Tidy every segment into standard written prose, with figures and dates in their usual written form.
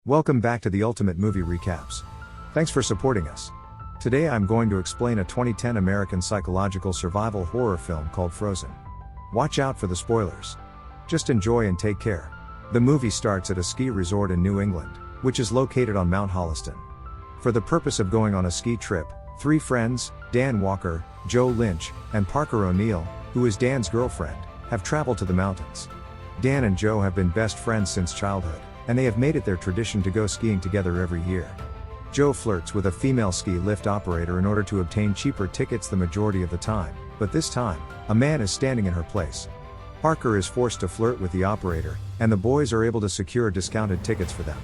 Welcome back to the Ultimate Movie Recaps. Thanks for supporting us. Today I'm going to explain a 2010 American psychological survival horror film called Frozen. Watch out for the spoilers. Just enjoy and take care. The movie starts at a ski resort in New England, which is located on Mount Holliston. For the purpose of going on a ski trip, three friends, Dan Walker, Joe Lynch, and Parker O'Neill, who is Dan's girlfriend, have traveled to the mountains. Dan and Joe have been best friends since childhood, and they have made it their tradition to go skiing together every year. Joe flirts with a female ski lift operator in order to obtain cheaper tickets the majority of the time, but this time, a man is standing in her place. Parker is forced to flirt with the operator, and the boys are able to secure discounted tickets for them.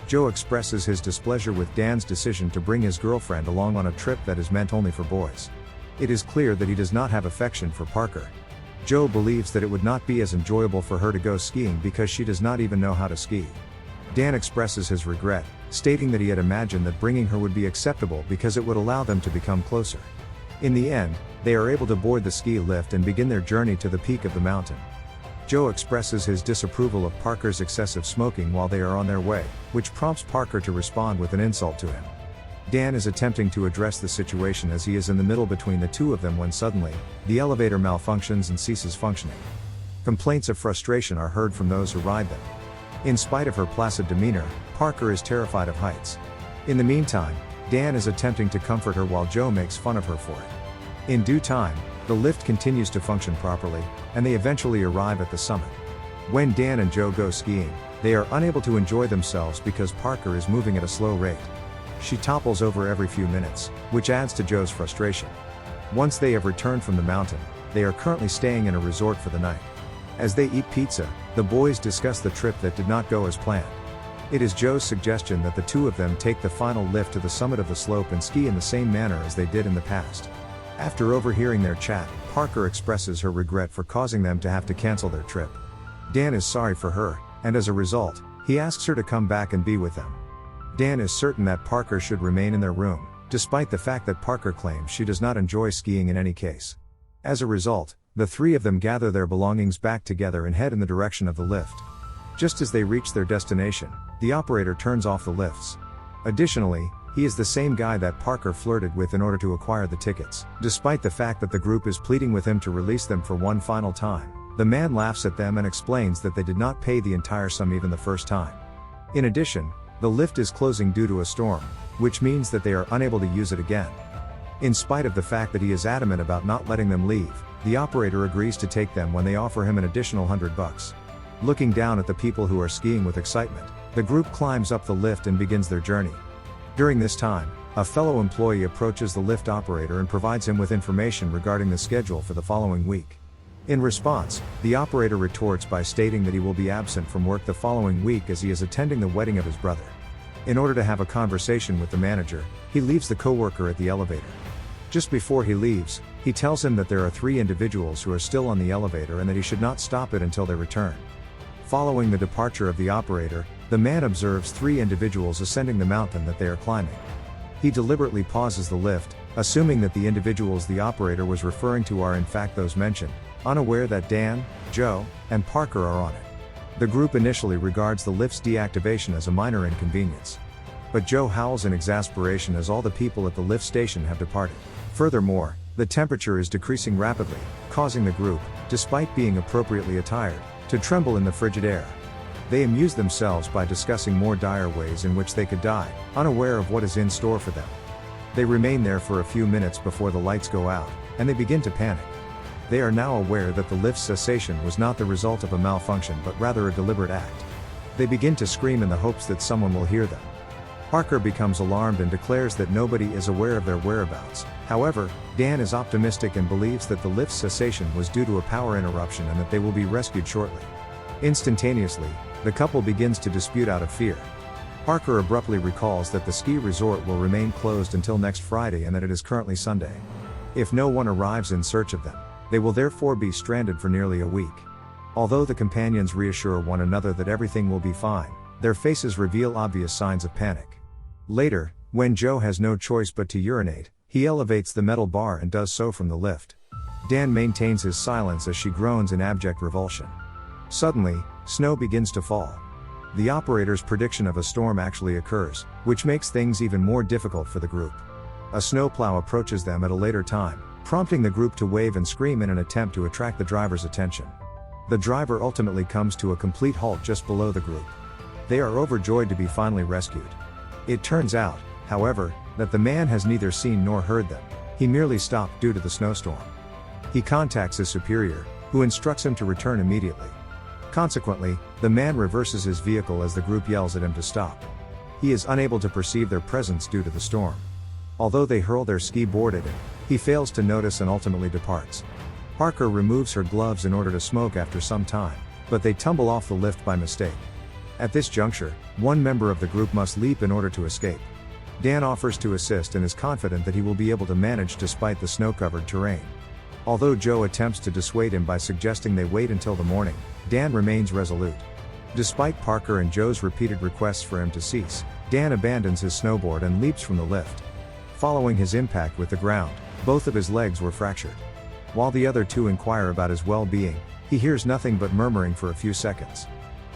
Joe expresses his displeasure with Dan's decision to bring his girlfriend along on a trip that is meant only for boys. It is clear that he does not have affection for Parker. Joe believes that it would not be as enjoyable for her to go skiing because she does not even know how to ski. Dan expresses his regret, stating that he had imagined that bringing her would be acceptable because it would allow them to become closer. In the end, they are able to board the ski lift and begin their journey to the peak of the mountain. Joe expresses his disapproval of Parker's excessive smoking while they are on their way, which prompts Parker to respond with an insult to him. Dan is attempting to address the situation as he is in the middle between the two of them when suddenly, the elevator malfunctions and ceases functioning. Complaints of frustration are heard from those who ride them. In spite of her placid demeanor, Parker is terrified of heights. In the meantime, Dan is attempting to comfort her while Joe makes fun of her for it. In due time, the lift continues to function properly, and they eventually arrive at the summit. When Dan and Joe go skiing, they are unable to enjoy themselves because Parker is moving at a slow rate. She topples over every few minutes, which adds to Joe's frustration. Once they have returned from the mountain, they are currently staying in a resort for the night. As they eat pizza, the boys discuss the trip that did not go as planned. It is Joe's suggestion that the two of them take the final lift to the summit of the slope and ski in the same manner as they did in the past. After overhearing their chat, Parker expresses her regret for causing them to have to cancel their trip. Dan is sorry for her, and as a result, he asks her to come back and be with them. Dan is certain that Parker should remain in their room, despite the fact that Parker claims she does not enjoy skiing in any case. As a result, the three of them gather their belongings back together and head in the direction of the lift. Just as they reach their destination, the operator turns off the lifts. Additionally, he is the same guy that Parker flirted with in order to acquire the tickets. Despite the fact that the group is pleading with him to release them for one final time, the man laughs at them and explains that they did not pay the entire sum even the first time. In addition, the lift is closing due to a storm, which means that they are unable to use it again. In spite of the fact that he is adamant about not letting them leave, the operator agrees to take them when they offer him an additional $100. Looking down at the people who are skiing with excitement, the group climbs up the lift and begins their journey. During this time, a fellow employee approaches the lift operator and provides him with information regarding the schedule for the following week. In response, the operator retorts by stating that he will be absent from work the following week as he is attending the wedding of his brother. In order to have a conversation with the manager, he leaves the coworker at the elevator. Just before he leaves, he tells him that there are three individuals who are still on the elevator and that he should not stop it until they return. Following the departure of the operator, the man observes three individuals ascending the mountain that they are climbing. He deliberately pauses the lift, assuming that the individuals the operator was referring to are in fact those mentioned, unaware that Dan, Joe, and Parker are on it. The group initially regards the lift's deactivation as a minor inconvenience. But Joe howls in exasperation as all the people at the lift station have departed. Furthermore, the temperature is decreasing rapidly, causing the group, despite being appropriately attired, to tremble in the frigid air. They amuse themselves by discussing more dire ways in which they could die, unaware of what is in store for them. They remain there for a few minutes before the lights go out, and they begin to panic. They are now aware that the lift's cessation was not the result of a malfunction but rather a deliberate act. They begin to scream in the hopes that someone will hear them. Parker becomes alarmed and declares that nobody is aware of their whereabouts. However, Dan is optimistic and believes that the lift's cessation was due to a power interruption and that they will be rescued shortly. Instantaneously, the couple begins to dispute out of fear. Parker abruptly recalls that the ski resort will remain closed until next Friday and that it is currently Sunday. If no one arrives in search of them, they will therefore be stranded for nearly a week. Although the companions reassure one another that everything will be fine, their faces reveal obvious signs of panic. Later, when Joe has no choice but to urinate, he elevates the metal bar and does so from the lift. Dan maintains his silence as she groans in abject revulsion. Suddenly, snow begins to fall. the operator's prediction of a storm actually occurs, which makes things even more difficult for the group. A snowplow approaches them at a later time, prompting the group to wave and scream in an attempt to attract the driver's attention. The driver ultimately comes to a complete halt just below the group. They are overjoyed to be finally rescued. It turns out, however, that the man has neither seen nor heard them. He merely stopped due to the snowstorm. He contacts his superior, who instructs him to return immediately. Consequently, the man reverses his vehicle as the group yells at him to stop. He is unable to perceive their presence due to the storm. Although they hurl their ski board at him, he fails to notice and ultimately departs. Parker removes her gloves in order to smoke after some time, but they tumble off the lift by mistake. At this juncture, one member of the group must leap in order to escape. Dan offers to assist and is confident that he will be able to manage despite the snow-covered terrain. Although Joe attempts to dissuade him by suggesting they wait until the morning, Dan remains resolute. Despite Parker and Joe's repeated requests for him to cease, Dan abandons his snowboard and leaps from the lift. Following his impact with the ground, both of his legs were fractured. While the other two inquire about his well-being, he hears nothing but murmuring for a few seconds.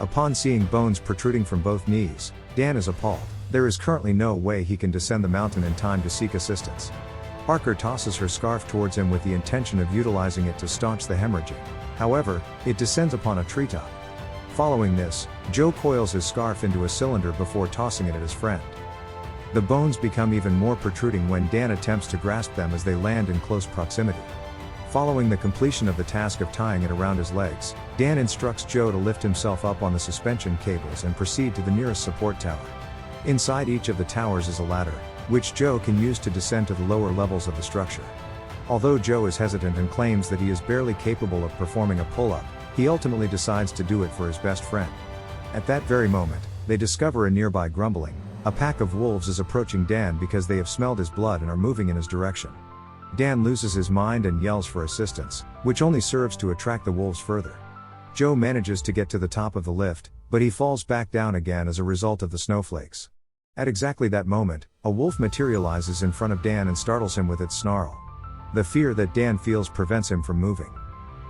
Upon seeing bones protruding from both knees, Dan is appalled. There is currently no way he can descend the mountain in time to seek assistance. Parker tosses her scarf towards him with the intention of utilizing it to staunch the hemorrhaging. However, it descends upon a treetop. Following this, Joe coils his scarf into a cylinder before tossing it at his friend. The bones become even more protruding when Dan attempts to grasp them as they land in close proximity. Following the completion of the task of tying it around his legs, Dan instructs Joe to lift himself up on the suspension cables and proceed to the nearest support tower. Inside each of the towers is a ladder, which Joe can use to descend to the lower levels of the structure. Although Joe is hesitant and claims that he is barely capable of performing a pull-up, he ultimately decides to do it for his best friend. At that very moment, they discover a nearby grumbling. A pack of wolves is approaching Dan because they have smelled his blood and are moving in his direction. Dan loses his mind and yells for assistance, which only serves to attract the wolves further. Joe manages to get to the top of the lift, but he falls back down again as a result of the snowflakes. At exactly that moment, a wolf materializes in front of Dan and startles him with its snarl. The fear that Dan feels prevents him from moving.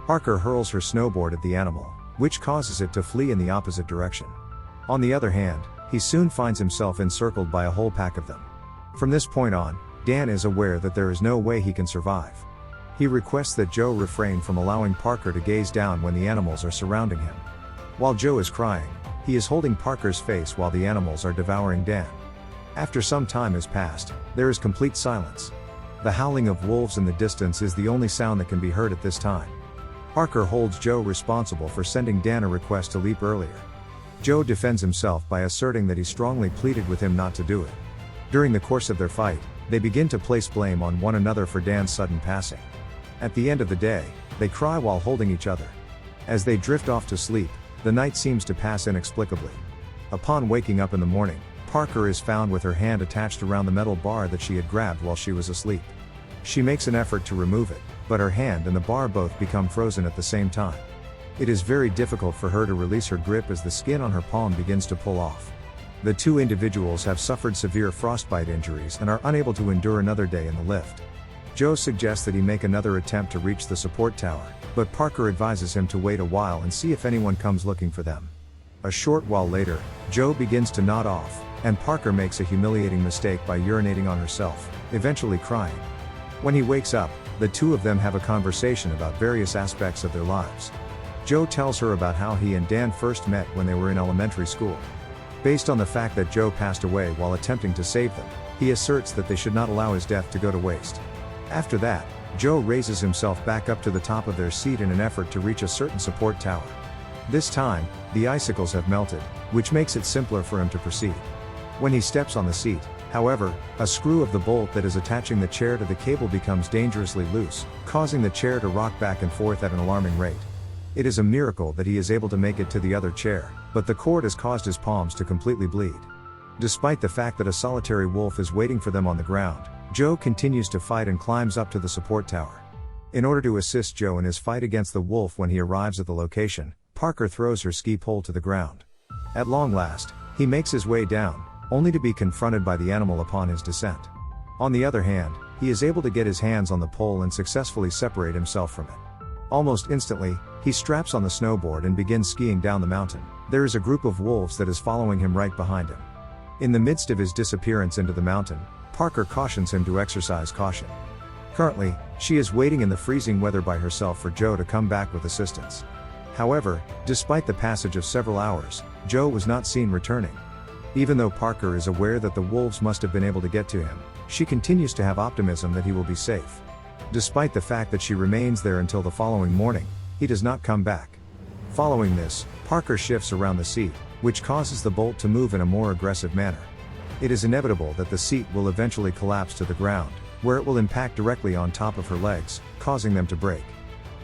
Parker hurls her snowboard at the animal, which causes it to flee in the opposite direction. On the other hand, he soon finds himself encircled by a whole pack of them. From this point on, Dan is aware that there is no way he can survive. He requests that Joe refrain from allowing Parker to gaze down when the animals are surrounding him. While Joe is crying, he is holding Parker's face while the animals are devouring Dan. After some time has passed, there is complete silence. The howling of wolves in the distance is the only sound that can be heard at this time. Parker holds Joe responsible for sending Dan a request to leap earlier. Joe defends himself by asserting that he strongly pleaded with him not to do it. During the course of their fight, they begin to place blame on one another for Dan's sudden passing. At the end of the day, they cry while holding each other. As they drift off to sleep, the night seems to pass inexplicably. Upon waking up in the morning, Parker is found with her hand attached around the metal bar that she had grabbed while she was asleep. She makes an effort to remove it, but her hand and the bar both become frozen at the same time. It is very difficult for her to release her grip as the skin on her palm begins to pull off. The two individuals have suffered severe frostbite injuries and are unable to endure another day in the lift. Joe suggests that he make another attempt to reach the support tower, but Parker advises him to wait a while and see if anyone comes looking for them. A short while later, Joe begins to nod off, and Parker makes a humiliating mistake by urinating on herself, eventually crying. When he wakes up, the two of them have a conversation about various aspects of their lives. Joe tells her about how he and Dan first met when they were in elementary school. Based on the fact that Joe passed away while attempting to save them, he asserts that they should not allow his death to go to waste. After that, Joe raises himself back up to the top of their seat in an effort to reach a certain support tower. This time, the icicles have melted, which makes it simpler for him to proceed. When he steps on the seat, however, a screw of the bolt that is attaching the chair to the cable becomes dangerously loose, causing the chair to rock back and forth at an alarming rate. It is a miracle that he is able to make it to the other chair, but the cord has caused his palms to completely bleed. Despite the fact that a solitary wolf is waiting for them on the ground, Joe continues to fight and climbs up to the support tower. In order to assist Joe in his fight against the wolf when he arrives at the location, Parker throws her ski pole to the ground. At long last, he makes his way down, only to be confronted by the animal upon his descent. On the other hand, he is able to get his hands on the pole and successfully separate himself from it. Almost instantly, he straps on the snowboard and begins skiing down the mountain. There is a group of wolves that is following him right behind him. In the midst of his disappearance into the mountain, Parker cautions him to exercise caution. Currently, she is waiting in the freezing weather by herself for Joe to come back with assistance. However, despite the passage of several hours, Joe was not seen returning. Even though Parker is aware that the wolves must have been able to get to him, she continues to have optimism that he will be safe. Despite the fact that she remains there until the following morning, he does not come back. Following this, Parker shifts around the seat, which causes the bolt to move in a more aggressive manner. It is inevitable that the seat will eventually collapse to the ground, where it will impact directly on top of her legs, causing them to break.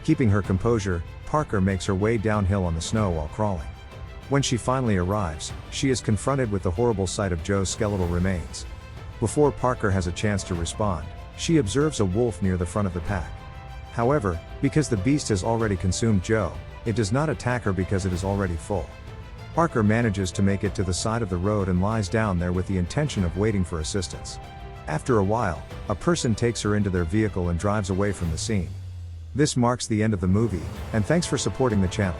Keeping her composure, Parker makes her way downhill on the snow while crawling. When she finally arrives, she is confronted with the horrible sight of Joe's skeletal remains. Before Parker has a chance to respond, she observes a wolf near the front of the pack. However, because the beast has already consumed Joe, it does not attack her because it is already full. Parker manages to make it to the side of the road and lies down there with the intention of waiting for assistance. After a while, a person takes her into their vehicle and drives away from the scene. This marks the end of the movie, and thanks for supporting the channel.